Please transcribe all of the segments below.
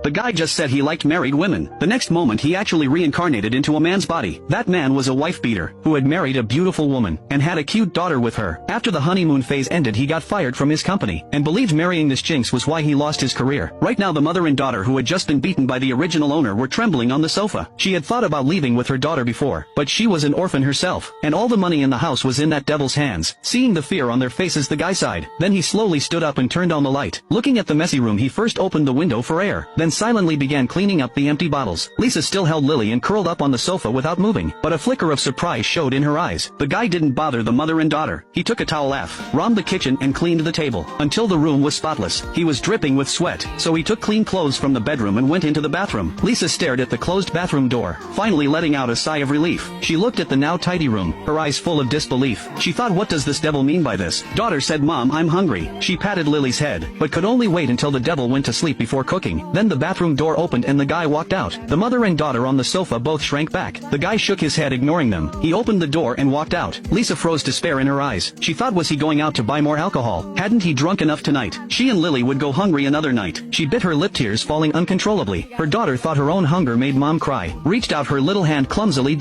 The guy just said he liked married women. The next moment he actually reincarnated into a man's body. That man was a wife-beater, who had married a beautiful woman, and had a cute daughter with her. After the honeymoon phase ended he got fired from his company, and believed marrying this jinx was why he lost his career. Right now the mother and daughter who had just been beaten by the original owner were trembling on the sofa. She had thought about leaving with her daughter before, but she was an orphan herself, and all the money in the house was in that devil's hands. Seeing the fear on their faces the guy sighed. Then he slowly stood up and turned on the light. Looking at the messy room he first opened the window for air, then silently began cleaning up the empty bottles. Lisa still held Lily and curled up on the sofa without moving, but a flicker of surprise showed in her eyes. The guy didn't bother the mother and daughter. He took a towel off, roamed the kitchen and cleaned the table, until the room was spotless. He was dripping with sweat, so he took clean clothes from the bedroom and went into the bathroom. Lisa stared at the closed bathroom door, finally letting out a sigh of relief. She looked at the now tidy room, her eyes full of disbelief. She thought, what does this devil mean by this? Daughter said, Mom, I'm hungry. She patted Lily's head, but could only wait until the devil went to sleep before cooking. Then the bathroom door opened and the guy walked out. The mother and daughter on the sofa both shrank back. The guy shook his head ignoring them. He opened the door and walked out. Lisa froze despair in her eyes. She thought, was he going out to buy more alcohol? Hadn't he drunk enough tonight? She and Lily would go hungry another night. She bit her lip, tears falling uncontrollably. Her daughter thought her own hunger made Mom cry, reached out her little hand clumsily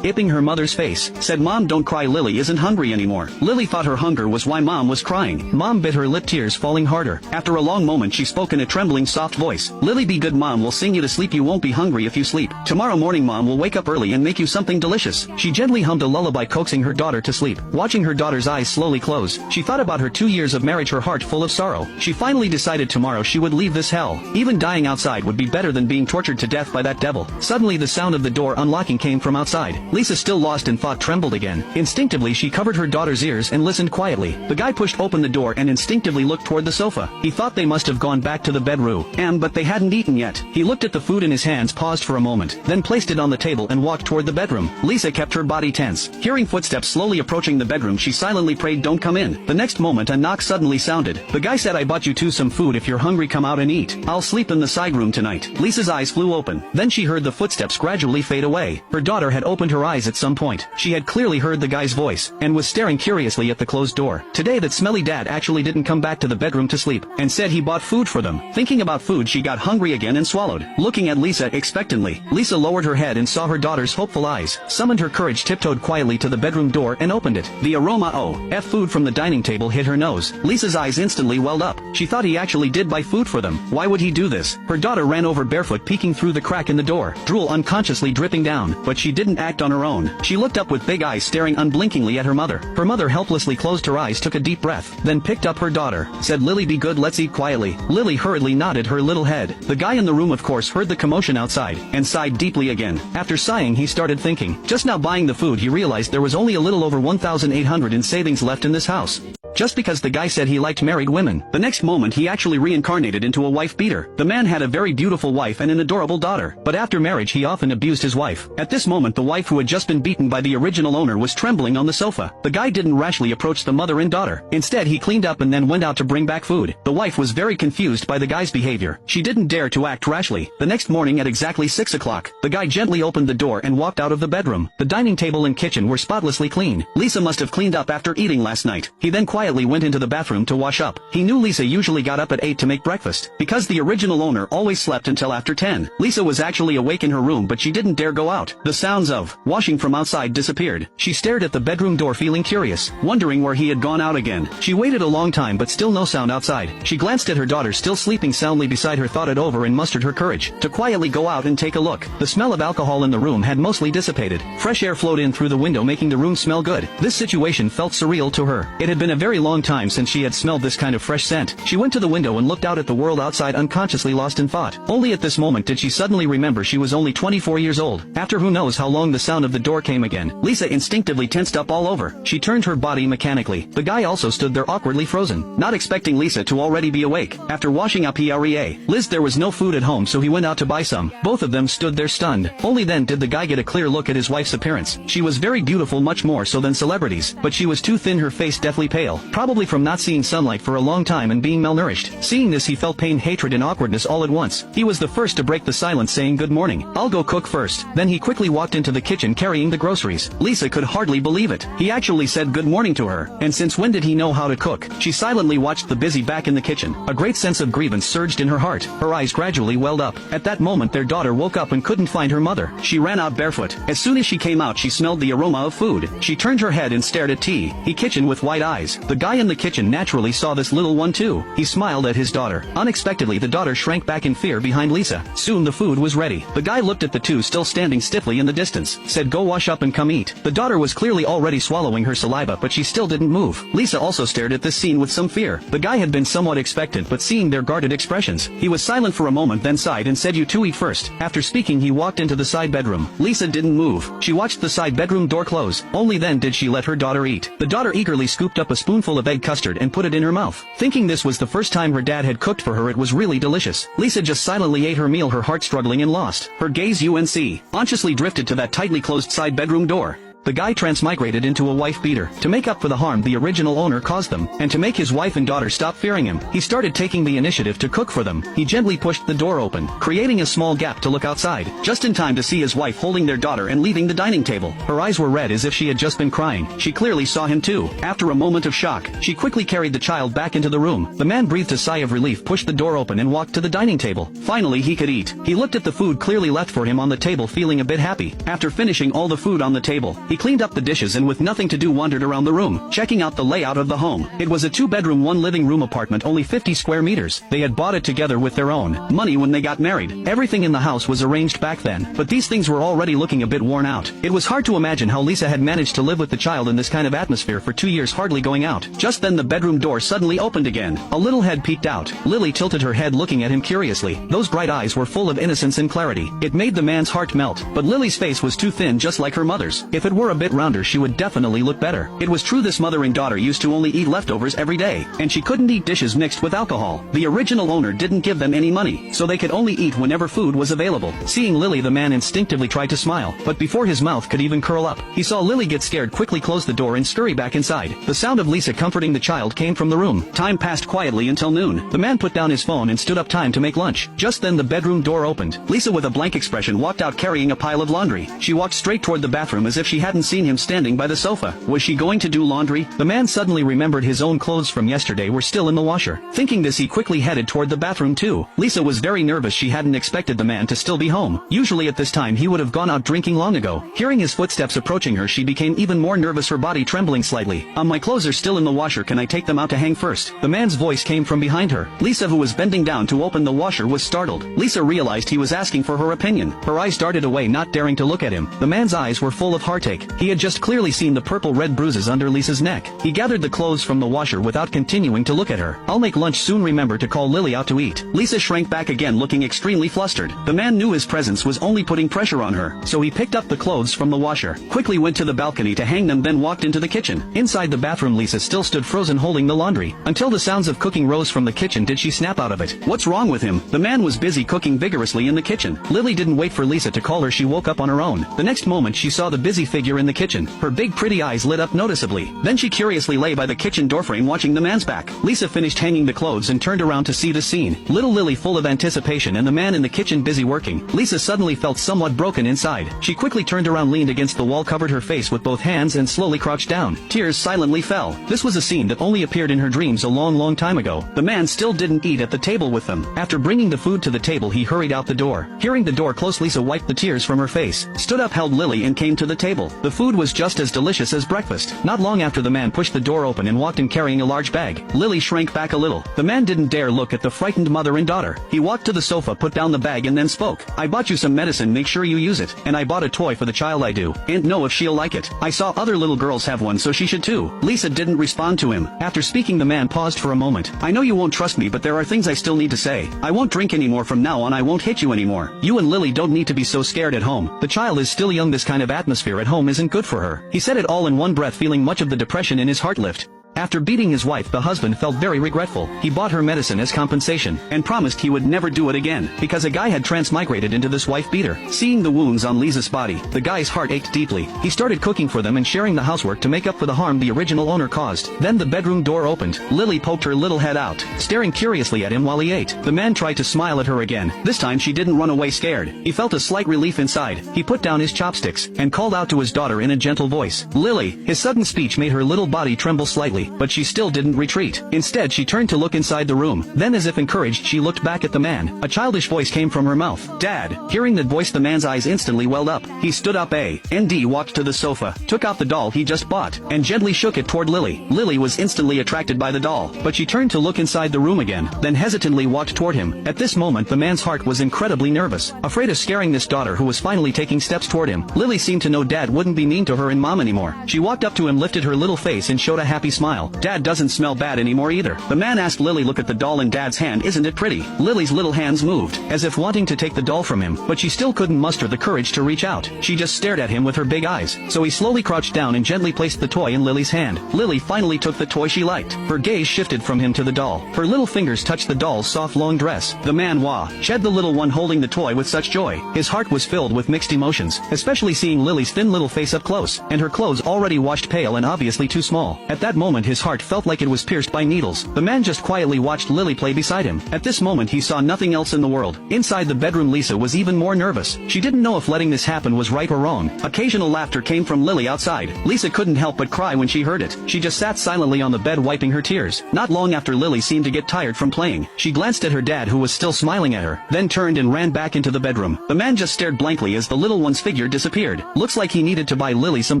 ipping her mother's face, said, Mom, don't cry, Lily isn't hungry anymore. Lily thought her hunger was why Mom was crying. Mom bit her lip, tears falling harder. After a long moment she spoke in a trembling soft voice, Lily, be good, Mom will sing you to sleep, you won't be hungry if you sleep. Tomorrow morning Mom will wake up early and make you something delicious. She gently hummed a lullaby coaxing her daughter to sleep. Watching her daughter's eyes slowly close, she thought about her 2 years of marriage, her heart full of sorrow. She finally decided tomorrow she would leave this hell. Even dying outside would be better than being tortured to death by that devil. Suddenly the sound of the door unlocking came from outside. Lisa, still lost in thought, trembled again. Instinctively she covered her daughter's ears and listened quietly. The guy pushed open the door and instinctively looked toward the sofa. He thought they must have gone back to the bedroom, but they hadn't eaten yet. He looked at the food in his hands, paused for a moment, then placed it on the table and walked toward the bedroom. Lisa kept her body tense. Hearing footsteps slowly approaching the bedroom she silently prayed, don't come in. The next moment a knock suddenly sounded. The guy said, I bought you two some food, if you're hungry come out and eat. I'll sleep in the side room tonight. Lisa's eyes flew open. Then she heard the footsteps gradually fade away. Her daughter had opened her eyes at some point. She had clearly heard the guy's voice, and was staring curiously at the closed door. Today that smelly dad actually didn't come back to the bedroom to sleep, and said he bought food for them. Thinking about food she got hungry again and swallowed. Looking at Lisa expectantly, Lisa lowered her head and saw her daughter's hopeful eyes, summoned her courage, tiptoed quietly to the bedroom door and opened it. The aroma of food from the dining table hit her nose. Lisa's eyes instantly welled up. She thought he actually did buy food for them. Why would he do this? Her daughter ran over barefoot, peeking through the crack in the door, drool unconsciously dripping down, but she didn't act on her own. She looked up with big eyes, staring unblinkingly at her mother. Her mother helplessly closed her eyes, took a deep breath, then picked up her daughter, said, Lily, be good, let's eat quietly. Lily hurriedly nodded her little head. The guy in the room of course heard the commotion outside, and sighed deeply again. After sighing he started thinking. Just now buying the food he realized there was only a little over 1,800 in savings left in this house. Just because the guy said he liked married women. The next moment he actually reincarnated into a wife-beater. The man had a very beautiful wife and an adorable daughter, but after marriage he often abused his wife. At this moment the wife who had just been beaten by the original owner was trembling on the sofa. The guy didn't rashly approach the mother and daughter. Instead he cleaned up and then went out to bring back food. The wife was very confused by the guy's behavior. She didn't dare to act rashly. The next morning at exactly 6 o'clock, the guy gently opened the door and walked out of the bedroom. The dining table and kitchen were spotlessly clean. Lisa must have cleaned up after eating last night. He then quietly went into the bathroom to wash up. He knew Lisa usually got up at 8 to make breakfast, because the original owner always slept until after 10. Lisa was actually awake in her room, but she didn't dare go out. The sounds of washing from outside disappeared. She stared at the bedroom door, feeling curious, wondering where he had gone out again. She waited a long time but still no sound outside. She glanced at her daughter still sleeping soundly beside her, thought it over and mustered her courage to quietly go out and take a look. The smell of alcohol in the room had mostly dissipated. Fresh air flowed in through the window, making the room smell good. This situation felt surreal to her. It had been a very long time since she had smelled this kind of fresh scent. She went to the window and looked out at the world outside, unconsciously lost in thought. Only at this moment did she suddenly remember she was only 24 years old. After who knows how long, the sound of the door came again. Lisa instinctively tensed up all over. She turned her body mechanically. The guy also stood there awkwardly frozen, not expecting Lisa to already be awake. After washing up Liz, there was no food at home, so he went out to buy some. Both of them stood there stunned. Only then did the guy get a clear look at his wife's appearance. She was very beautiful, much more so than celebrities, but she was too thin, her face deathly pale. probably from not seeing sunlight for a long time and being malnourished. Seeing this, he felt pain, hatred and awkwardness all at once. He was the first to break the silence, saying good morning. I'll go cook first. Then he quickly walked into the kitchen carrying the groceries. Lisa could hardly believe it. He actually said good morning to her. And since when did he know how to cook? She silently watched the busy back in the kitchen. A great sense of grievance surged in her heart. Her eyes gradually welled up. At that moment their daughter woke up and couldn't find her mother. She ran out barefoot. As soon as she came out, she smelled the aroma of food. She turned her head and stared at T. He kitchen with wide eyes. The guy in the kitchen naturally saw this little one too. He smiled at his daughter. Unexpectedly the daughter shrank back in fear behind Lisa. Soon the food was ready. The guy looked at the two still standing stiffly in the distance, said go wash up and come eat. The daughter was clearly already swallowing her saliva, but she still didn't move. Lisa also stared at this scene with some fear. The guy had been somewhat expectant, but seeing their guarded expressions, he was silent for a moment, then sighed and said you two eat first. After speaking, he walked into the side bedroom. Lisa didn't move. She watched the side bedroom door close. Only then did she let her daughter eat. The daughter eagerly scooped up a spoonful of egg custard and put it in her mouth. Thinking this was the first time her dad had cooked for her, it was really delicious. Lisa just silently ate her meal, her heart struggling and lost. Her gaze unconsciously drifted to that tightly closed side bedroom door. The guy transmigrated into a wife beater. To make up for the harm the original owner caused them, and to make his wife and daughter stop fearing him, he started taking the initiative to cook for them. He gently pushed the door open, creating a small gap to look outside, just in time to see his wife holding their daughter and leaving the dining table. Her eyes were red as if she had just been crying. She clearly saw him too. After a moment of shock, she quickly carried the child back into the room. The man breathed a sigh of relief, pushed the door open and walked to the dining table. Finally he could eat. He looked at the food clearly left for him on the table, feeling a bit happy. After finishing all the food on the table, he cleaned up the dishes and with nothing to do wandered around the room, checking out the layout of the home. It was a 2-bedroom 1-living-room apartment, only 50 square meters. They had bought it together with their own money when they got married. Everything in the house was arranged back then, but these things were already looking a bit worn out. It was hard to imagine how Lisa had managed to live with the child in this kind of atmosphere for 2 years, hardly going out. Just then the bedroom door suddenly opened again. A little head peeked out. Lily tilted her head, looking at him curiously. Those bright eyes were full of innocence and clarity. It made the man's heart melt, but Lily's face was too thin, just like her mother's. If it were a bit rounder, she would definitely look better. It was true, this mother and daughter used to only eat leftovers every day, and she couldn't eat dishes mixed with alcohol. The original owner didn't give them any money, so they could only eat whenever food was available. Seeing Lily, the man instinctively tried to smile, but before his mouth could even curl up, he saw Lily get scared, quickly close the door and scurry back inside. The sound of Lisa comforting the child came from the room. Time passed quietly until noon. The man put down his phone and stood up, time to make lunch. Just then the bedroom door opened. Lisa, with a blank expression, walked out carrying a pile of laundry. She walked straight toward the bathroom as if she hadn't seen him standing by the sofa. Was she going to do laundry? The man suddenly remembered his own clothes from yesterday were still in the washer. Thinking this, he quickly headed toward the bathroom too. Lisa was very nervous. She hadn't expected the man to still be home. Usually at this time he would have gone out drinking long ago. Hearing his footsteps approaching her, she became even more nervous, her body trembling slightly. My clothes are still in the washer. Can I take them out to hang first? The man's voice came from behind her. Lisa, who was bending down to open the washer, was startled. Lisa realized he was asking for her opinion. Her eyes darted away, not daring to look at him. The man's eyes were full of heartache. He had just clearly seen the purple-red bruises under Lisa's neck. He gathered the clothes from the washer without continuing to look at her. I'll make lunch soon. Remember to call Lily out to eat. Lisa shrank back again, looking extremely flustered. The man knew his presence was only putting pressure on her, so he picked up the clothes from the washer, quickly went to the balcony to hang them, then walked into the kitchen. Inside the bathroom, Lisa still stood frozen, holding the laundry. Until the sounds of cooking rose from the kitchen did she snap out of it. What's wrong with him? The man was busy cooking vigorously in the kitchen. Lily didn't wait for Lisa to call her. She woke up on her own. The next moment she saw the busy figure in the kitchen. Her big pretty eyes lit up noticeably. Then she curiously lay by the kitchen doorframe watching the man's back. Lisa finished hanging the clothes and turned around to see the scene. Little Lily full of anticipation and the man in the kitchen busy working. Lisa suddenly felt somewhat broken inside. She quickly turned around, leaned against the wall, covered her face with both hands and slowly crouched down. Tears silently fell. This was a scene that only appeared in her dreams a long time ago. The man still didn't eat at the table with them. After bringing the food to the table, he hurried out the door. Hearing the door close, Lisa wiped the tears from her face, stood up, held Lily and came to the table. The food was just as delicious as breakfast. Not long after, the man pushed the door open and walked in carrying a large bag. Lily shrank back a little. The man didn't dare look at the frightened mother and daughter. He walked to the sofa, put down the bag and then spoke. I bought you some medicine, make sure you use it. And I bought a toy for the child, I do. And know if she'll like it. I saw other little girls have one, so she should too. Lisa didn't respond to him. After speaking, the man paused for a moment. I know you won't trust me, but there are things I still need to say. I won't drink anymore from now on. I won't hit you anymore. You and Lily don't need to be so scared at home. The child is still young. This kind of atmosphere at home isn't good for her. He said it all in one breath, feeling much of the depression in his heart lift. After beating his wife, the husband felt very regretful. He bought her medicine as compensation, and promised he would never do it again, because a guy had transmigrated into this wife beater. Seeing the wounds on Lisa's body, the guy's heart ached deeply. He started cooking for them and sharing the housework to make up for the harm the original owner caused. Then the bedroom door opened. Lily poked her little head out, staring curiously at him while he ate. The man tried to smile at her again. This time she didn't run away scared. He felt a slight relief inside. He put down his chopsticks, and called out to his daughter in a gentle voice, "Lily." His sudden speech made her little body tremble slightly, but she still didn't retreat. Instead she turned to look inside the room. Then, as if encouraged, she looked back at the man. A childish voice came from her mouth. "Dad." Hearing that voice, the man's eyes instantly welled up. He stood up and walked to the sofa, took out the doll he just bought, and gently shook it toward Lily. Lily was instantly attracted by the doll, but she turned to look inside the room again, then hesitantly walked toward him. At this moment the man's heart was incredibly nervous, afraid of scaring this daughter who was finally taking steps toward him. Lily seemed to know Dad wouldn't be mean to her and Mom anymore. She walked up to him, lifted her little face and showed a happy smile. "Dad doesn't smell bad anymore either." The man asked Lily, "Look at the doll in Dad's hand, isn't it pretty?" Lily's little hands moved, as if wanting to take the doll from him, but she still couldn't muster the courage to reach out. She just stared at him with her big eyes. So he slowly crouched down and gently placed the toy in Lily's hand. Lily finally took the toy she liked. Her gaze shifted from him to the doll. Her little fingers touched the doll's soft long dress. The man shed the little one holding the toy with such joy. His heart was filled with mixed emotions, especially seeing Lily's thin little face up close, and her clothes already washed pale and obviously too small. At that moment his heart felt like it was pierced by needles. The man just quietly watched Lily play beside him. At this moment he saw nothing else in the world. Inside the bedroom Lisa was even more nervous. She didn't know if letting this happen was right or wrong. Occasional laughter came from Lily outside. Lisa couldn't help but cry when she heard it. She just sat silently on the bed wiping her tears. Not long after, Lily seemed to get tired from playing. She glanced at her dad, who was still smiling at her, then turned and ran back into the bedroom. The man just stared blankly as the little one's figure disappeared. Looks like he needed to buy Lily some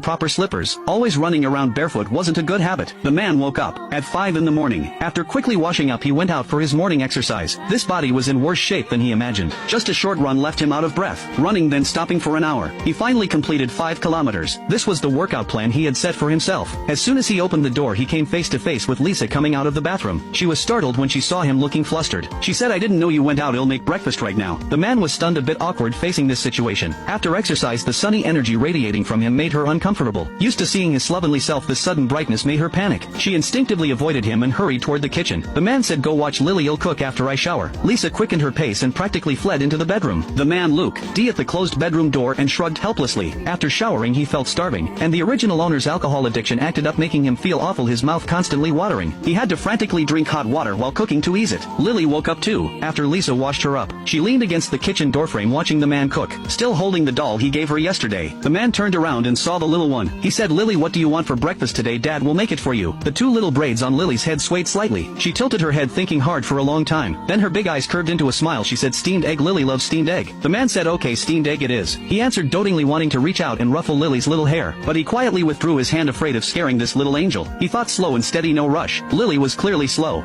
proper slippers. Always running around barefoot wasn't a good habit. The man woke up at 5 in the morning. After quickly washing up, he went out for his morning exercise. This body was in worse shape than he imagined. Just a short run left him out of breath, running then stopping for an hour. He finally completed 5 kilometers. This was the workout plan he had set for himself. As soon as he opened the door, he came face to face with Lisa coming out of the bathroom. She was startled when she saw him looking flustered. She said, "I didn't know you went out. I'll make breakfast right now." The man was stunned, a bit awkward facing this situation. After exercise, the sunny energy radiating from him made her uncomfortable. Used to seeing his slovenly self, this sudden brightness made her panic. She instinctively avoided him and hurried toward the kitchen. The man said, "Go watch Lily, I'll cook after I shower." Lisa quickened her pace and practically fled into the bedroom. The man Luke at the closed bedroom door and shrugged helplessly. After showering he felt starving, and the original owner's alcohol addiction acted up, making him feel awful, his mouth constantly watering. He had to frantically drink hot water while cooking to ease it. Lily woke up too, after Lisa washed her up. She leaned against the kitchen doorframe watching the man cook, still holding the doll he gave her yesterday. The man turned around and saw the little one. He said, "Lily, what do you want for breakfast today? Dad will make it for you." The 2 little braids on Lily's head swayed slightly. She tilted her head, thinking hard for a long time. Then her big eyes curved into a smile. She said, "Steamed egg. Lily loves steamed egg." The man said, "Okay, steamed egg it is." He answered dotingly, wanting to reach out and ruffle Lily's little hair, but he quietly withdrew his hand, afraid of scaring this little angel. He thought slow and steady, no rush. Lily was clearly slow,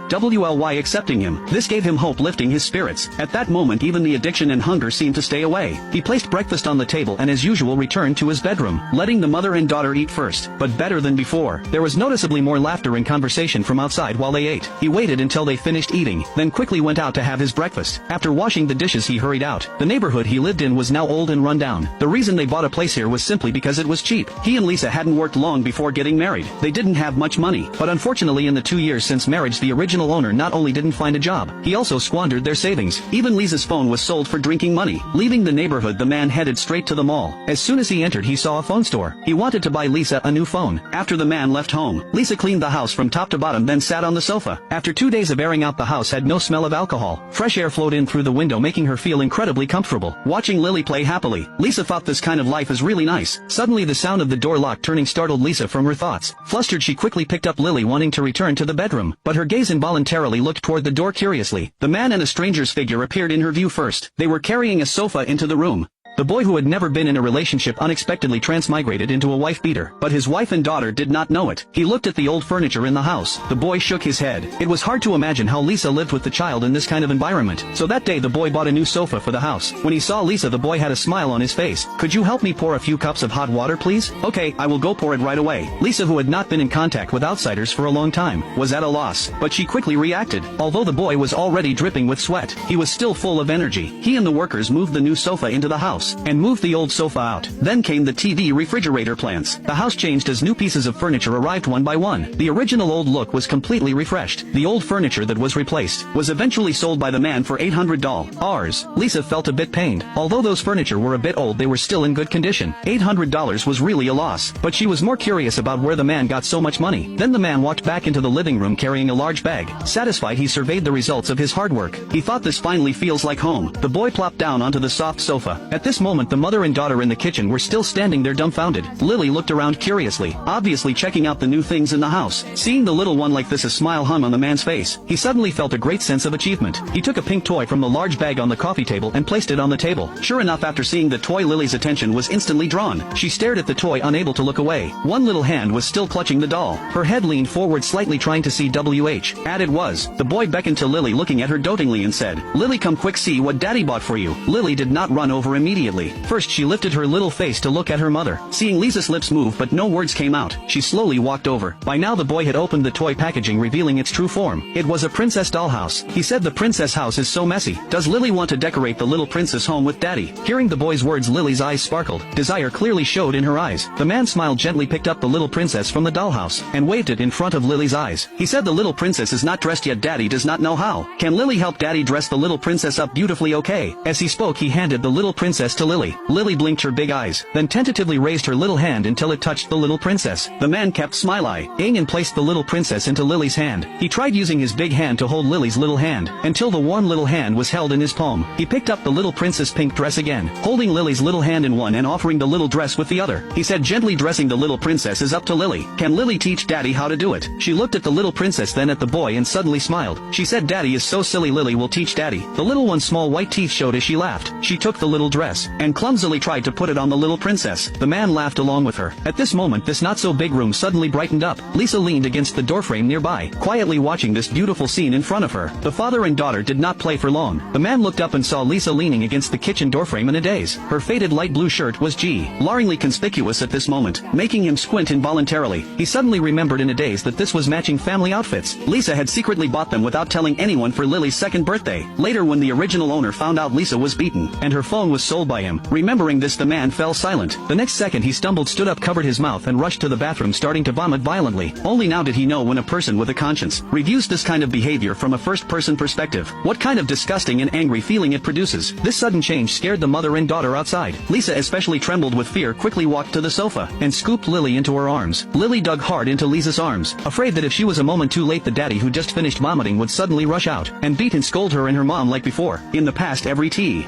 accepting him. This gave him hope, lifting his spirits. At that moment even the addiction and hunger seemed to stay away. He placed breakfast on the table and as usual returned to his bedroom, letting the mother and daughter eat first. But better than before, there was noticeably more laughter and conversation from outside while they ate. He waited until they finished eating, then quickly went out to have his breakfast. After washing the dishes he hurried out. The neighborhood he lived in was now old and run down. The reason they bought a place here was simply because it was cheap. He and Lisa hadn't worked long before getting married. They didn't have much money, but unfortunately in the 2 years since marriage the original owner not only didn't find a job, he also squandered their savings. Even Lisa's phone was sold for drinking money. Leaving the neighborhood, the man headed straight to the mall. As soon as he entered he saw a phone store. He wanted to buy Lisa a new phone. After the man left home, Lisa cleaned the house from top to bottom, then sat on the sofa. After 2 days of airing out, the house had no smell of alcohol. Fresh air flowed in through the window, making her feel incredibly comfortable. Watching Lily play happily, Lisa thought this kind of life is really nice. Suddenly the sound of the door lock turning startled Lisa from her thoughts. Flustered, she quickly picked up Lily, wanting to return to the bedroom, but her gaze involuntarily looked toward the door curiously. The man and a stranger's figure appeared in her view first. They were carrying a sofa into the room. The boy, who had never been in a relationship, unexpectedly transmigrated into a wife-beater, but his wife and daughter did not know it. He looked at the old furniture in the house. The boy shook his head. It was hard to imagine how Lisa lived with the child in this kind of environment. So that day the boy bought a new sofa for the house. When he saw Lisa, the boy had a smile on his face. "Could you help me pour a few cups of hot water, please?" "Okay, I will go pour it right away." Lisa, who had not been in contact with outsiders for a long time, was at a loss, but she quickly reacted. Although the boy was already dripping with sweat, he was still full of energy. He and the workers moved the new sofa into the house. house, and moved the old sofa out. Then came the TV refrigerator plants. The house changed as new pieces of furniture arrived one by one. The original old look was completely refreshed. The old furniture that was replaced was eventually sold by the man for $800. Lisa felt a bit pained. Although those furniture were a bit old, they were still in good condition. $800 was really a loss, but she was more curious about where the man got so much money. Then the man walked back into the living room carrying a large bag. Satisfied, he surveyed the results of his hard work. He thought, this finally feels like home. The boy plopped down onto the soft sofa. At this moment, the mother and daughter in the kitchen were still standing there dumbfounded. Lily looked around curiously, obviously checking out the new things in the house. Seeing the little one like this, a smile hung on the man's face. He suddenly felt a great sense of achievement. He took a pink toy from the large bag on the coffee table and placed it on the table. Sure enough, after seeing the toy, Lily's attention was instantly drawn. She stared at the toy, unable to look away. One little hand was still clutching the doll. Her head leaned forward slightly, trying to see WH. And it was. The boy beckoned to Lily, looking at her dotingly, and said, "Lily, come quick, see what Daddy bought for you." Lily did not run over immediately. First, she lifted her little face to look at her mother. Seeing Lisa's lips move but no words came out, she slowly walked over. By now the boy had opened the toy packaging, revealing its true form. It was a princess dollhouse. He said, "The princess house is so messy. Does Lily want to decorate the little princess home with Daddy?" Hearing the boy's words, Lily's eyes sparkled. Desire clearly showed in her eyes. The man smiled, gently picked up the little princess from the dollhouse, and waved it in front of Lily's eyes. He said, "The little princess is not dressed yet. Daddy does not know how. Can Lily help Daddy dress the little princess up beautifully, okay?" As he spoke, he handed the little princess to Lily. Lily blinked her big eyes, then tentatively raised her little hand until it touched the little princess. The man kept smile-eyeing and placed the little princess into Lily's hand. He tried using his big hand to hold Lily's little hand, until the warm little hand was held in his palm. He picked up the little princess' pink dress again, holding Lily's little hand in one and offering the little dress with the other. He said, "Gently dressing the little princess is up to Lily. Can Lily teach Daddy how to do it?" She looked at the little princess, then at the boy, and suddenly smiled. She said, "Daddy is so silly. Lily will teach Daddy." The little one's small white teeth showed as she laughed. She took the little dress and clumsily tried to put it on the little princess. The man laughed along with her. At this moment, this not-so-big room suddenly brightened up. Lisa leaned against the doorframe nearby, quietly watching this beautiful scene in front of her. The father and daughter did not play for long. The man looked up and saw Lisa leaning against the kitchen doorframe in a daze. Her faded light blue shirt was glaringly conspicuous at this moment, making him squint involuntarily. He suddenly remembered in a daze that this was matching family outfits. Lisa had secretly bought them without telling anyone for Lily's second birthday. Later, when the original owner found out Lisa was beaten, and her phone was sold by him, remembering this, the man fell silent. The next second he stumbled, stood up, covered his mouth, and rushed to the bathroom, starting to vomit violently. Only now did he know when a person with a conscience reviews this kind of behavior from a first-person perspective, what kind of disgusting and angry feeling it produces. This sudden change scared the mother and daughter outside. Lisa, especially trembled with fear, quickly walked to the sofa and scooped Lily into her arms. Lily dug hard into Lisa's arms, afraid that if she was a moment too late, the daddy who just finished vomiting would suddenly rush out and beat and scold her and her mom like before. In the past, every time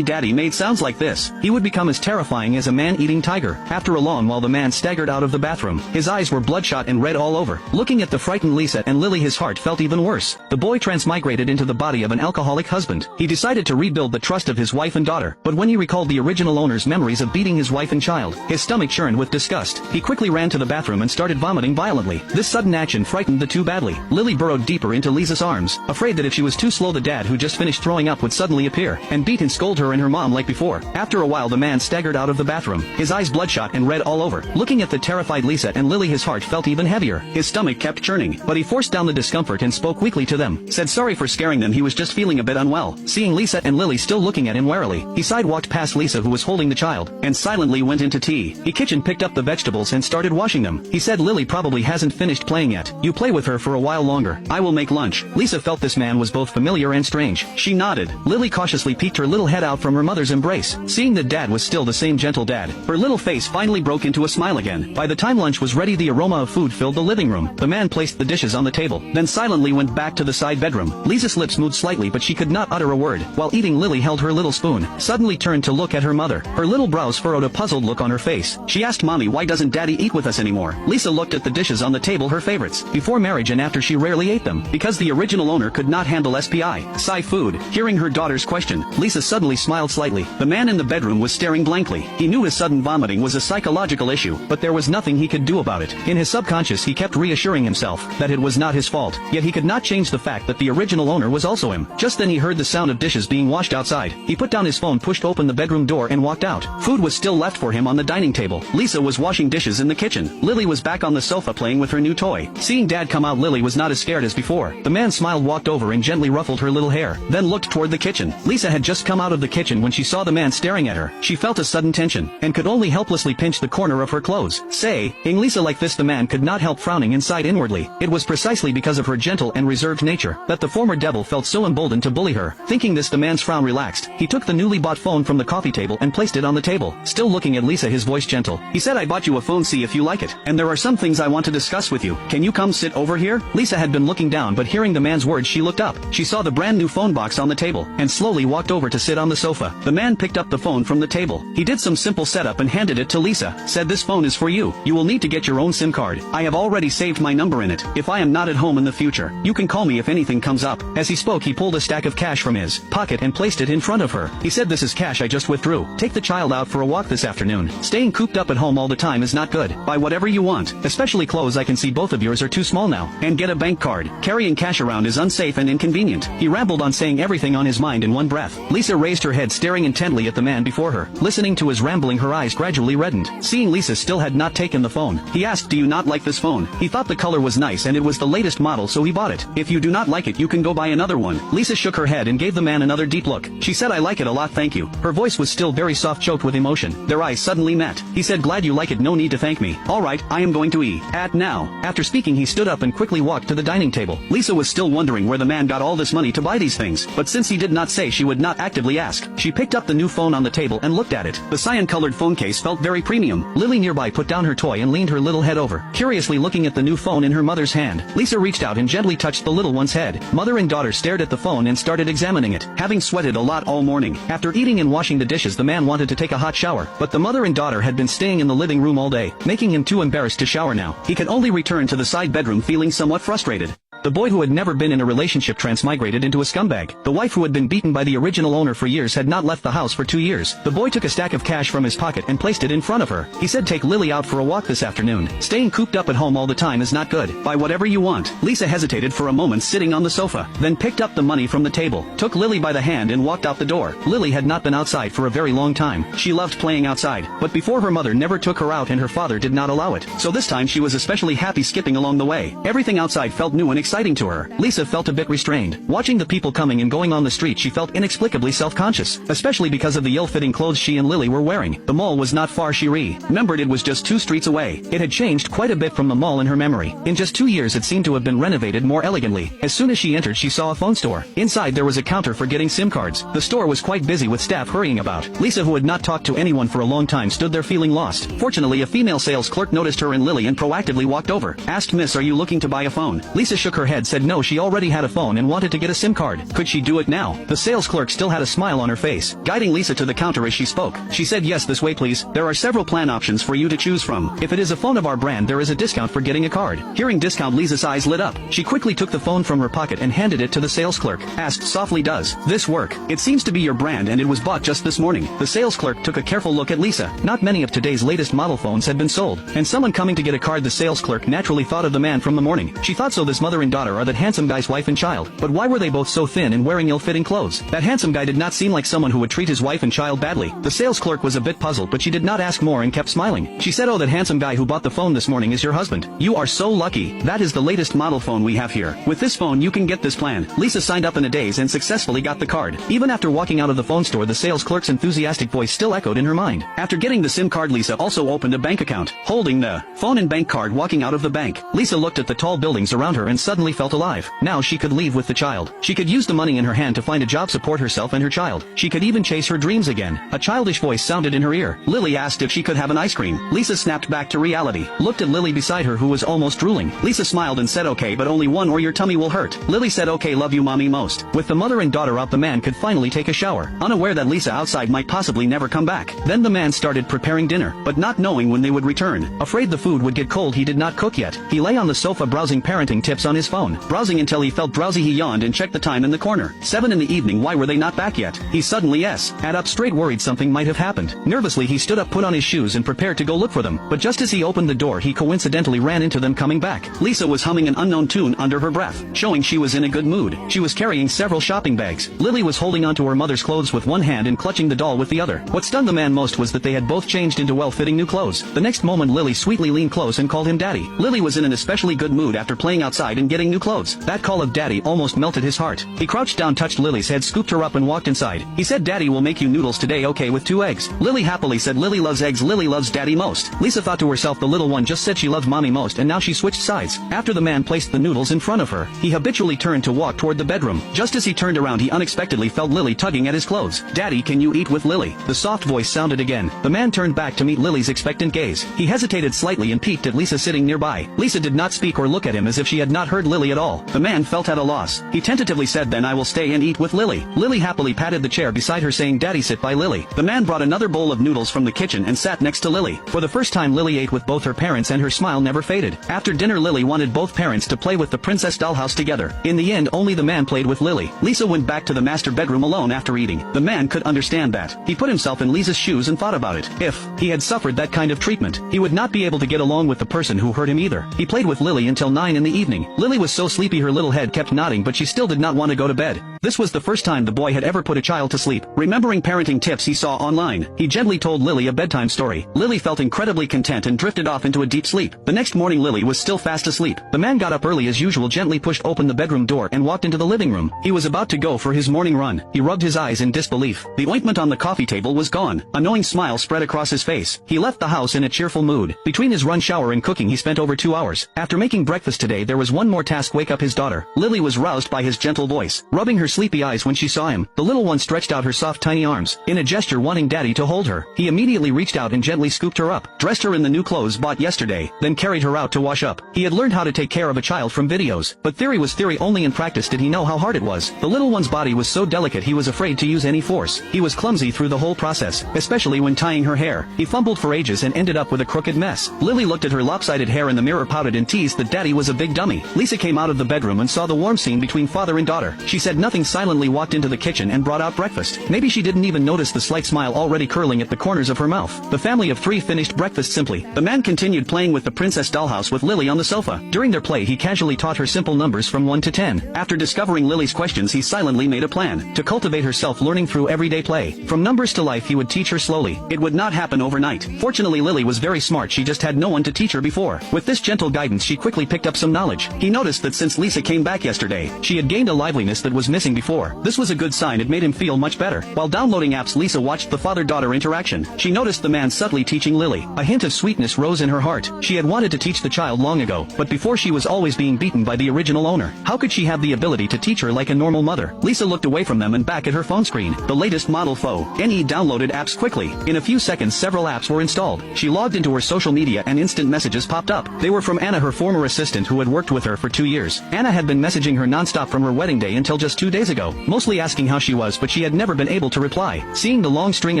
daddy made sounds like this, he would become as terrifying as a man-eating tiger. After a long while, the man staggered out of the bathroom. His eyes were bloodshot and red all over. Looking at the frightened Lisa and Lily, his heart felt even worse. The boy transmigrated into the body of an alcoholic husband. He decided to rebuild the trust of his wife and daughter, but when he recalled the original owner's memories of beating his wife and child, his stomach churned with disgust. He quickly ran to the bathroom and started vomiting violently. This sudden action frightened the two badly. Lily burrowed deeper into Lisa's arms, afraid that if she was too slow, the dad who just finished throwing up would suddenly appear and beat and scold her and her mom like before. After a while, the man staggered out of the bathroom, his eyes bloodshot and red all over. Looking at the terrified Lisa and Lily, his heart felt even heavier. His stomach kept churning, but he forced down the discomfort and spoke weakly to them. Said sorry for scaring them, he was just feeling a bit unwell. Seeing Lisa and Lily still looking at him warily, he sidewalked past Lisa, who was holding the child, and silently went into the kitchen, picked up the vegetables and started washing them. He said, "Lily probably hasn't finished playing yet. You play with her for a while longer. I will make lunch." Lisa felt this man was both familiar and strange. She nodded. Lily cautiously peeked her little head out from her mother's embrace. Seeing that dad was still the same gentle dad, her little face finally broke into a smile again. By the time lunch was ready, the aroma of food filled the living room. The man placed the dishes on the table, then silently went back to the side bedroom. Lisa's lips moved slightly, but she could not utter a word. While eating, Lily held her little spoon, suddenly turned to look at her mother. Her little brows furrowed a puzzled look on her face. She asked, "Mommy, why doesn't Daddy eat with us anymore?" Lisa looked at the dishes on the table, her favorites. Before marriage and after, she rarely ate them, because the original owner could not handle SPI food. Hearing her daughter's question, Lisa suddenly smiled slightly. The man in the bedroom was staring blankly. He knew his sudden vomiting was a psychological issue, but there was nothing he could do about it. In his subconscious, he kept reassuring himself that it was not his fault, yet he could not change the fact that the original owner was also him. Just then he heard the sound of dishes being washed outside. He put down his phone, pushed open the bedroom door and walked out. Food was still left for him on the dining table. Lisa was washing dishes in the kitchen. Lily was back on the sofa playing with her new toy. Seeing Dad come out, Lily was not as scared as before. The man smiled, walked over and gently ruffled her little hair, then looked toward the kitchen. Lisa had just come out of the kitchen when she saw the man staring at her, she felt a sudden tension, and could only helplessly pinch the corner of her clothes. Saying Lisa like this, the man could not help frowning inside inwardly. It was precisely because of her gentle and reserved nature that the former devil felt so emboldened to bully her. Thinking this, the man's frown relaxed. He took the newly bought phone from the coffee table and placed it on the table. Still looking at Lisa, his voice gentle. He said, I bought you a phone, see if you like it. And there are some things I want to discuss with you. Can you come sit over here? Lisa had been looking down, but hearing the man's words she looked up. She saw the brand new phone box on the table, and slowly walked over to sit on the sofa. The man picked up the phone from the table. He did some simple setup and handed it to Lisa. Said, this phone is for you. You will need to get your own SIM card. I have already saved my number in it. If I am not at home in the future, you can call me if anything comes up. As he spoke, he pulled a stack of cash from his pocket and placed it in front of her. He said, this is cash I just withdrew. Take the child out for a walk this afternoon. Staying cooped up at home all the time is not good. Buy whatever you want, especially clothes. I can see both of yours are too small now. And get a bank card. Carrying cash around is unsafe and inconvenient. He rambled on, saying everything on his mind in one breath. Lisa raised her head, staring intently at the man before her. Listening to his rambling, her eyes gradually reddened. Seeing Lisa still had not taken the phone, he asked, do you not like this phone? He thought the color was nice and it was the latest model, so he bought it. If you do not like it, you can go buy another one. Lisa shook her head and gave the man another deep look. She said, I like it a lot, thank you. Her voice was still very soft, choked with emotion. Their eyes suddenly met. He said, glad you like it, no need to thank me. Alright, I am going to eat at now. After speaking, he stood up and quickly walked to the dining table. Lisa was still wondering where the man got all this money to buy these things, but since he did not say, she would not actively ask. She picked up the new phone on the table and looked at it. The cyan-colored phone case felt very premium. Lily nearby put down her toy and leaned her little head over, curiously looking at the new phone in her mother's hand. Lisa reached out and gently touched the little one's head. Mother and daughter stared at the phone and started examining it. Having sweated a lot all morning, after eating and washing the dishes, the man wanted to take a hot shower, but the mother and daughter had been staying in the living room all day, making him too embarrassed to shower now. He could only return to the side bedroom feeling somewhat frustrated. The boy, who had never been in a relationship, transmigrated into a scumbag. The wife, who had been beaten by the original owner for years, had not left the house for 2 years. The boy took a stack of cash from his pocket and placed it in front of her. He said, take Lily out for a walk this afternoon. Staying cooped up at home all the time is not good. Buy whatever you want. Lisa hesitated for a moment, sitting on the sofa, then picked up the money from the table, took Lily by the hand and walked out the door. Lily had not been outside for a very long time. She loved playing outside, but before, her mother never took her out and her father did not allow it. So this time she was especially happy skipping along the way. Everything outside felt new and exciting to her. Lisa felt a bit restrained. Watching the people coming and going on the street, she felt inexplicably self-conscious, especially because of the ill-fitting clothes she and Lily were wearing. The mall was not far. She remembered it was just 2 streets away. It had changed quite a bit from the mall in her memory. In just 2 years it seemed to have been renovated more elegantly. As soon as she entered, she saw a phone store. Inside there was a counter for getting SIM cards. The store was quite busy with staff hurrying about. Lisa, who had not talked to anyone for a long time, stood there feeling lost. Fortunately, a female sales clerk noticed her and Lily and proactively walked over. Asked, Miss, are you looking to buy a phone? Lisa shook her head, said no, she already had a phone and wanted to get a SIM card. Could she do it now? The sales clerk still had a smile on her face, guiding Lisa to the counter as she spoke. She said, yes, this way please. There are several plan options for you to choose from. If it is a phone of our brand, there is a discount for getting a card. Hearing discount, Lisa's eyes lit up. She quickly took the phone from her pocket and handed it to the sales clerk. Asked softly, does this work? It seems to be your brand and it was bought just this morning. The sales clerk took a careful look at Lisa. Not many of today's latest model phones had been sold, and someone coming to get a card. The sales clerk naturally thought of the man from the morning. She thought, so this mother and daughter are that handsome guy's wife and child. But why were they both so thin and wearing ill-fitting clothes? That handsome guy did not seem like someone who would treat his wife and child badly. The sales clerk was a bit puzzled, but she did not ask more and kept smiling. She said, oh, that handsome guy who bought the phone this morning is your husband. You are so lucky. That is the latest model phone we have here. With this phone you can get this plan. Lisa signed up in a daze and successfully got the card. Even after walking out of the phone store, the sales clerk's enthusiastic voice still echoed in her mind. After getting the SIM card, Lisa also opened a bank account. Holding the phone and bank card, walking out of the bank, Lisa looked at the tall buildings around her and suddenly felt alive. Now she could leave with the child. She could use the money in her hand to find a job, support herself and her child. She could even chase her dreams again. A childish voice sounded in her ear. Lily asked if she could have an ice cream. Lisa snapped back to reality, looked at Lily beside her, who was almost drooling. Lisa smiled and said, okay, but only one or your tummy will hurt. Lily said, okay, love you mommy most. With the mother and daughter out, the man could finally take a shower, unaware that Lisa outside might possibly never come back. Then the man started preparing dinner, but not knowing when they would return. Afraid the food would get cold, he did not cook yet. He lay on the sofa browsing parenting tips on his phone. Browsing until he felt drowsy, he yawned and checked the time in the corner. 7 in the evening. Why were they not back yet? He suddenly sat up straight, worried something might have happened. Nervously he stood up, put on his shoes and prepared to go look for them. But just as he opened the door, he coincidentally ran into them coming back. Lisa was humming an unknown tune under her breath, showing she was in a good mood. She was carrying several shopping bags. Lily was holding onto her mother's clothes with one hand and clutching the doll with the other. What stunned the man most was that they had both changed into well-fitting new clothes. The next moment Lily sweetly leaned close and called him daddy. Lily was in an especially good mood after playing outside and getting getting new clothes. That call of daddy almost melted his heart. He crouched down, touched Lily's head, scooped her up and walked inside. He said, "Daddy will make you noodles today, okay, with 2 eggs." Lily happily said Lily loves eggs, Lily loves daddy most. Lisa thought to herself, the little one just said she loves mommy most, and now she switched sides. After the man placed the noodles in front of her, he habitually turned to walk toward the bedroom. Just as he turned around, he unexpectedly felt Lily tugging at his clothes. "Daddy, can you eat with Lily?" The soft voice sounded again. The man turned back to meet Lily's expectant gaze. He hesitated slightly and peeked at Lisa sitting nearby. Lisa did not speak or look at him, as if she had not heard Lily at all. The man felt at a loss. He tentatively said, "Then I will stay and eat with Lily." Lily happily patted the chair beside her, saying, "Daddy, sit by Lily." The man brought another bowl of noodles from the kitchen and sat next to Lily. For the first time, Lily ate with both her parents, and her smile never faded. After dinner, Lily wanted both parents to play with the princess dollhouse together. In the end, only the man played with Lily. Lisa went back to the master bedroom alone after eating. The man could understand that. He put himself in Lisa's shoes and thought about it. If he had suffered that kind of treatment, he would not be able to get along with the person who hurt him either. He played with Lily until 9 in the evening. Lily was so sleepy her little head kept nodding, but she still did not want to go to bed. This was the first time the boy had ever put a child to sleep. Remembering parenting tips he saw online, he gently told Lily a bedtime story. Lily felt incredibly content and drifted off into a deep sleep. The next morning, Lily was still fast asleep. The man got up early as usual, gently pushed open the bedroom door and walked into the living room. He was about to go for his morning run. He rubbed his eyes in disbelief. The ointment on the coffee table was gone. A knowing smile spread across his face. He left the house in a cheerful mood. Between his run, shower, and cooking, he spent over 2 hours. After making breakfast today, there was one more task: wake up his daughter. Lily was roused by his gentle voice. Rubbing her sleepy eyes when she saw him, the little one stretched out her soft tiny arms, in a gesture wanting daddy to hold her. He immediately reached out and gently scooped her up, dressed her in the new clothes bought yesterday, then carried her out to wash up. He had learned how to take care of a child from videos, but theory was theory only. In practice did he know how hard it was. The little one's body was so delicate he was afraid to use any force. He was clumsy through the whole process, especially when tying her hair. He fumbled for ages and ended up with a crooked mess. Lily looked at her lopsided hair in the mirror, pouted and teased that daddy was a big dummy. Lisa came out of the bedroom and saw the warm scene between father and daughter. She said nothing, silently walked into the kitchen and brought out breakfast. Maybe she didn't even notice the slight smile already curling at the corners of her mouth. The family of 3 finished breakfast simply. The man continued playing with the princess dollhouse with Lily on the sofa. During their play, he casually taught her simple numbers from 1 to 10. After discovering Lily's questions, he silently made a plan to cultivate her self-learning through everyday play. From numbers to life, he would teach her slowly. It would not happen overnight. Fortunately, Lily was very smart. She just had no one to teach her before. With this gentle guidance, she quickly picked up some knowledge. He noticed that since Lisa came back yesterday, she had gained a liveliness that was missing before. This was a good sign. It made him feel much better. While downloading apps, Lisa watched the father-daughter interaction. She noticed the man subtly teaching Lily. A hint of sweetness rose in her heart. She had wanted to teach the child long ago, but before she was always being beaten by the original owner. How could she have the ability to teach her like a normal mother? Lisa looked away from them and back at her phone screen. The latest model phone downloaded apps quickly. In a few seconds, several apps were installed. She logged into her social media and instant messages popped up. They were from Anna, her former assistant who had worked with her for 2 years. Anna had been messaging her nonstop from her wedding day until just 2 days ago, mostly asking how she was, but she had never been able to reply. Seeing the long string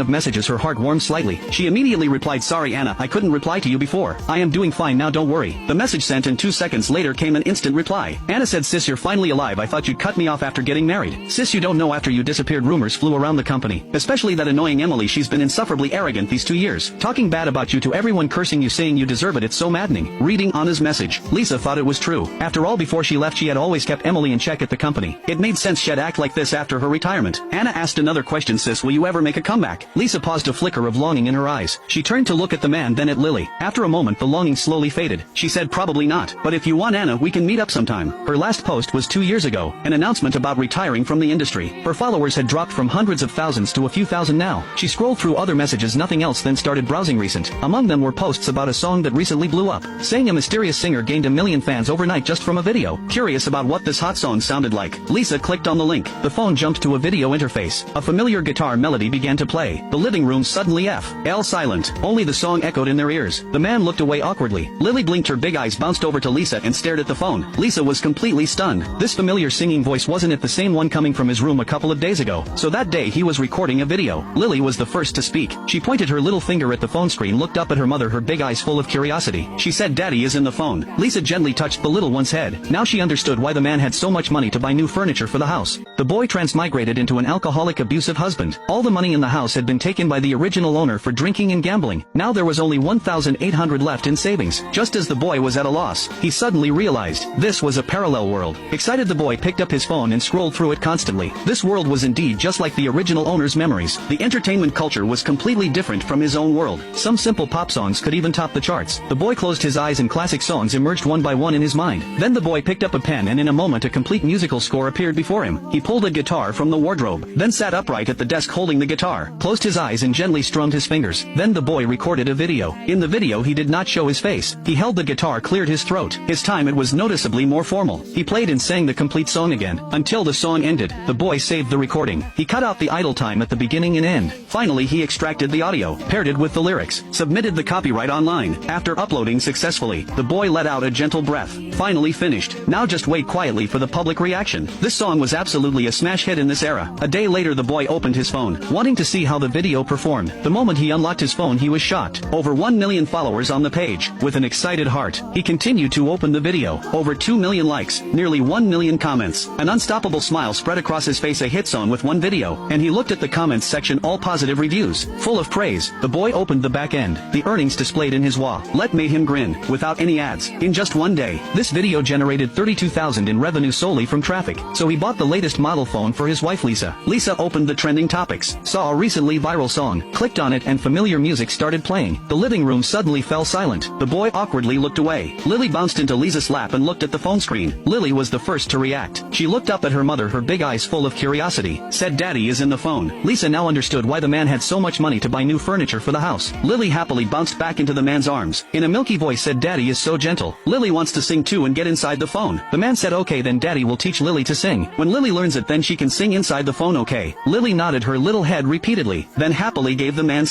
of messages, her heart warmed slightly. She immediately replied, "Sorry Anna, I couldn't reply to you before. I am doing fine now, don't worry." The message sent, and 2 seconds later came an instant reply. Anna said, "Sis, you're finally alive. I thought you'd cut me off after getting married. Sis, you don't know, after you disappeared, rumors flew around the company. Especially that annoying Emily. She's been insufferably arrogant these 2 years. Talking bad about you to everyone, cursing you, saying you deserve it. It's so maddening." Reading Anna's message, Lisa thought it was true. After all, before she left, she had always kept Emily in check at the company. It made sense she'd act like this after her retirement. Anna asked another question, "Sis, will you ever make a comeback?" Lisa paused, a flicker of longing in her eyes. She turned to look at the man, then at Lily. After a moment, the longing slowly faded. She said, "Probably not. But if you want, Anna, we can meet up sometime." Her last post was 2 years ago, an announcement about retiring from the industry. Her followers had dropped from hundreds of thousands to a few thousand now. She scrolled through other messages, nothing else, then started browsing recent. Among them were posts about a song that recently blew up, saying a mysterious singer gained 1 million fans overnight just from a video. Curious about what this hot song sounded like, Lisa clicked on the link. The phone jumped to a video interface. A familiar guitar melody began to play. The living room suddenly fell silent. Only the song echoed in their ears. The man looked away awkwardly. Lily blinked, her big eyes bounced over to Lisa and stared at the phone. Lisa was completely stunned. This familiar singing voice, wasn't it the same one coming from his room a couple of days ago? So that day he was recording a video. Lily was the first to speak. She pointed her little finger at the phone screen, looked up at her mother, her big eyes full of curiosity. She said, "Daddy is in the phone." Lisa gently touched the little one's head. Now she understood why the man had so much money to buy new furniture for the house. house. The boy transmigrated into an alcoholic abusive husband. All the money in the house had been taken by the original owner for drinking and gambling. Now there was only 1,800 left in savings. Just as the boy was at a loss, he suddenly realized this was a parallel world. Excited, the boy picked up his phone and scrolled through it constantly. This world was indeed just like the original owner's memories. The entertainment culture was completely different from his own world. Some simple pop songs could even top the charts. The boy closed his eyes and classic songs emerged one by one in his mind. Then the boy picked up a pen and in a moment a complete musical score appeared before him. He pulled a guitar from the wardrobe, then sat upright at the desk holding the guitar, closed his eyes and gently strummed his fingers. Then the boy recorded a video. In the video he did not show his face. He held the guitar, cleared his throat. This time it was noticeably more formal. He played and sang the complete song again. Until the song ended, the boy saved the recording. He cut out the idle time at the beginning and end. Finally he extracted the audio, paired it with the lyrics, submitted the copyright online. After uploading successfully, the boy let out a gentle breath. Finally finished. Now just wait quietly for the public reaction. This song was absolutely a smash hit in this era. A day later the boy opened his phone, wanting to see how the video performed. The moment he unlocked his phone he was shocked. Over 1 million followers on the page. With an excited heart, he continued to open the video. Over 2 million likes, nearly 1 million comments. An unstoppable smile spread across his face. A hit song with one video. And he looked at the comments section, all positive reviews, full of praise. The boy opened the back end. The earnings displayed in his wallet made him grin, without any ads. In just one day, this video generated $32,000 in revenue solely from traffic. So he bought the latest model phone for his wife Lisa. Lisa opened the trending topics, saw a recently viral song, clicked on it and familiar music started playing. The living room suddenly fell silent. The boy awkwardly looked away. Lily bounced into Lisa's lap and looked at the phone screen. Lily was the first to react. She looked up at her mother, her big eyes full of curiosity, said, "Daddy is in the phone." Lisa now understood why the man had so much money to buy new furniture for the house. Lily happily bounced back into the man's arms. In a milky voice said, "Daddy is so gentle. Lily wants to sing too and get inside the phone." The man said, "Okay, then Daddy will teach Lily to sing. When Lily learns it, then she can sing inside the phone, okay?" Lily nodded her little head repeatedly, then happily gave the man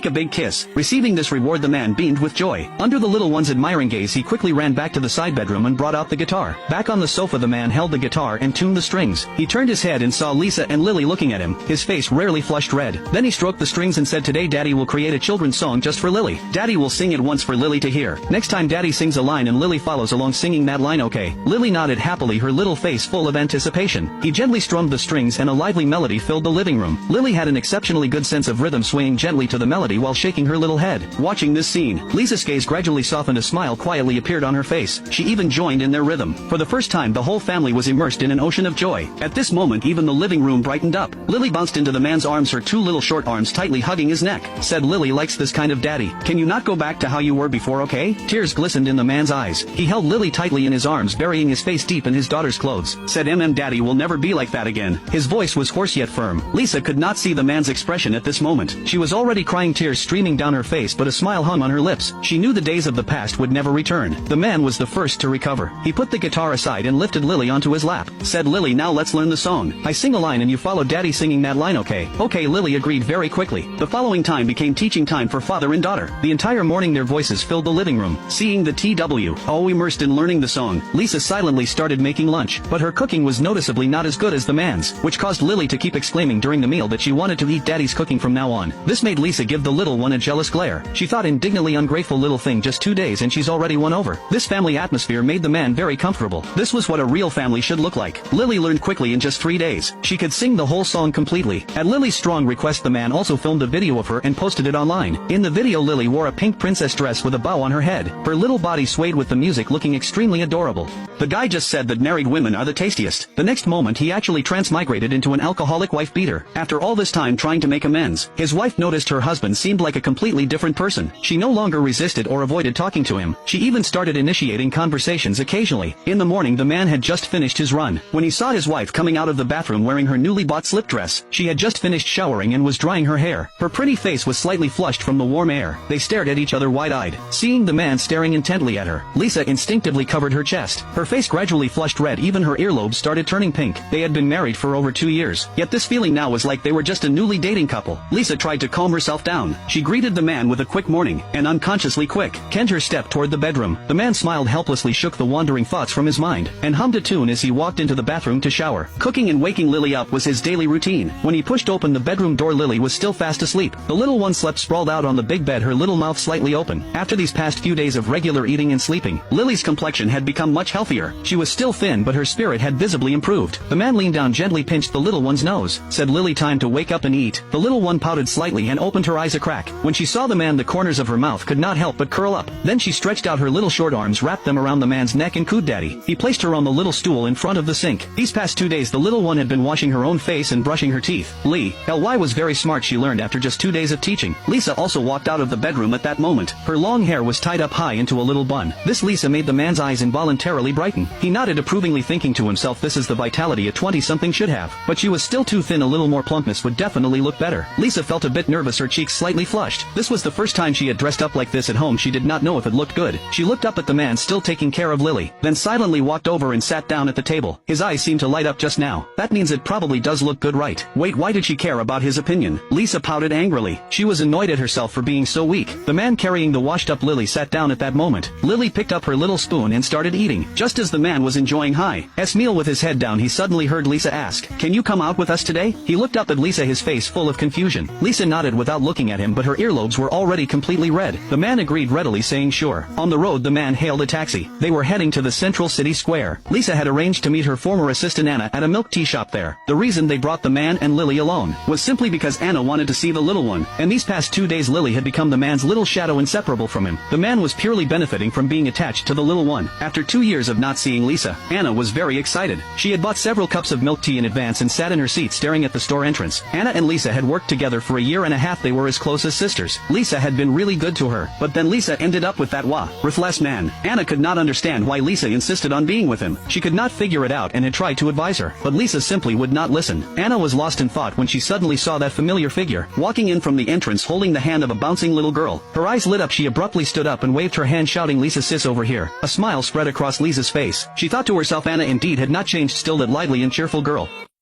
a big kiss. Receiving this reward, the man beamed with joy. Under the little one's admiring gaze, he quickly ran back to the side bedroom and brought out the guitar. Back on the sofa, the man held the guitar and tuned the strings. He turned his head and saw Lisa and Lily looking at him. His face rarely flushed red. Then he stroked the strings and said, "Today Daddy will create a children's song just for Lily. Daddy will sing it once for Lily to hear. Next time Daddy sings a line and Lily follows along singing that line, okay?" Lily nodded happily, her little face full of anticipation. He gently strummed the strings and a lively melody filled the living room. Lily had an exceptionally good sense of rhythm, swaying gently to the melody while shaking her little head. Watching this scene, Lisa's gaze gradually softened. A smile quietly appeared on her face. She even joined in their rhythm. For the first time, the whole family was immersed in an ocean of joy. At this moment, even the living room brightened up. Lily bounced into the man's arms, her two little short arms tightly hugging his neck. Said, "Lily likes this kind of daddy. Can you not go back to how you were before, okay?" Tears glistened in the man's eyes. He held Lily tightly in his arms, burying his face deep in his daughter's clothes. Said, Daddy will never be like that again." His voice was hoarse yet firm. Lisa could not see the man's expression at this moment. She was already crying, tears streaming down her face, but a smile hung on her lips. She knew the days of the past would never return. The man was the first to recover. He put the guitar aside and lifted Lily onto his lap. Said, "Lily, now let's learn the song. I sing a line and you follow Daddy singing that line, okay?" "Okay," Lily agreed very quickly. The following time became teaching time for father and daughter. The entire morning their voices filled the living room. Seeing the TW, all immersed in learning the song, Lisa silently started making lunch. But her cooking was noticeably not as good as the man's, which caused Lily to keep exclaiming during the meal that she wanted to eat Daddy's cooking from now on. This made Lisa give the little one a jealous glare. She thought, indignantly, ungrateful little thing, just 2 days and she's already won over. This family atmosphere made the man very comfortable. This was what a real family should look like. Lily learned quickly in just 3 days. She could sing the whole song completely. At Lily's strong request, the man also filmed a video of her and posted it online. In the video, Lily wore a pink princess dress with a bow on her head. Her little body swayed with the music, looking extremely adorable. The guy just said that married women are the tastiest. The next moment he actually transmigrated into an alcoholic wife beater. After all this time trying to make amends, his wife noticed her husband seemed like a completely different person. She no longer resisted or avoided talking to him. She even started initiating conversations occasionally. In the morning, the man had just finished his run. When he saw his wife coming out of the bathroom wearing her newly bought slip dress, she had just finished showering and was drying her hair. Her pretty face was slightly flushed from the warm air. They stared at each other wide-eyed. Seeing the man staring intently at her, Lisa instinctively covered her chest. Her face gradually flushed red, even her earlobes started turning pink. They had been married for over 2 years, yet this feeling now was like they were just a newly dating couple. Lisa tried to calm herself down. She greeted the man with a quick morning, and unconsciously quick, bent her step toward the bedroom. The man smiled helplessly, shook the wandering thoughts from his mind, and hummed a tune as he walked into the bathroom to shower. Cooking and waking Lily up was his daily routine. When he pushed open the bedroom door, Lily was still fast asleep. The little one slept sprawled out on the big bed, her little mouth slightly open. After these past few days of regular eating and sleeping, Lily's complexion had become much healthier. She was still thin, but her spirit had visibly improved. moved. The man leaned down, gently pinched the little one's nose. Said Lily, time to wake up and eat. The little one pouted slightly and opened her eyes a crack. When she saw the man, the corners of her mouth could not help but curl up. Then she stretched out her little short arms, wrapped them around the man's neck and cooed, "Daddy." He placed her on the little stool in front of the sink. These past 2 days the little one had been washing her own face and brushing her teeth. Ly was very smart, she learned after just 2 days of teaching. Lisa also walked out of the bedroom at that moment. Her long hair was tied up high into a little bun. This Lisa made the man's eyes involuntarily brighten. He nodded approvingly, thinking to himself, this is the vitality a 20-something should have. But she was still too thin, a little more plumpness would definitely look better. Lisa felt a bit nervous, her cheeks slightly flushed. This was the first time she had dressed up like this at home. She did not know if it looked good. She looked up at the man still taking care of Lily, then silently walked over and sat down at the table. His eyes seemed to light up just now. That means it probably does look good, right? Wait, why did she care about his opinion? Lisa pouted angrily. She was annoyed at herself for being so weak. The man carrying the washed up Lily sat down at that moment. Lily picked up her little spoon and started eating. Just as the man was enjoying his meal with his head down, he suddenly heard Lisa ask, "Can you come out with us today?" He looked up at Lisa, his face full of confusion. Lisa nodded without looking at him, but her earlobes were already completely red. The man agreed readily, saying sure. On the road the man hailed a taxi. They were heading to the central city square. Lisa had arranged to meet her former assistant Anna at a milk tea shop there. The reason they brought the man and Lily alone was simply because Anna wanted to see the little one, and these past 2 days Lily had become the man's little shadow, inseparable from him. The man was purely benefiting from being attached to the little one. After 2 years of not seeing Lisa, Anna was very excited. She had bought several cups of milk tea in advance and sat in her seat staring at the store entrance. Anna and Lisa had worked together for a year and a half. They were as close as sisters. Lisa had been really good to her, but then Lisa ended up with that worthless man. Anna could not understand why Lisa insisted on being with him. She could not figure it out and had tried to advise her, but Lisa simply would not listen. Anna was lost in thought when she suddenly saw that familiar figure walking in from the entrance, holding the hand of a bouncing little girl. Her eyes lit up. She abruptly stood up and waved her hand, shouting, "Lisa, sis, over here." A smile spread across Lisa's face. She thought to herself, Anna indeed had not changed, still that lively and cheerful girl.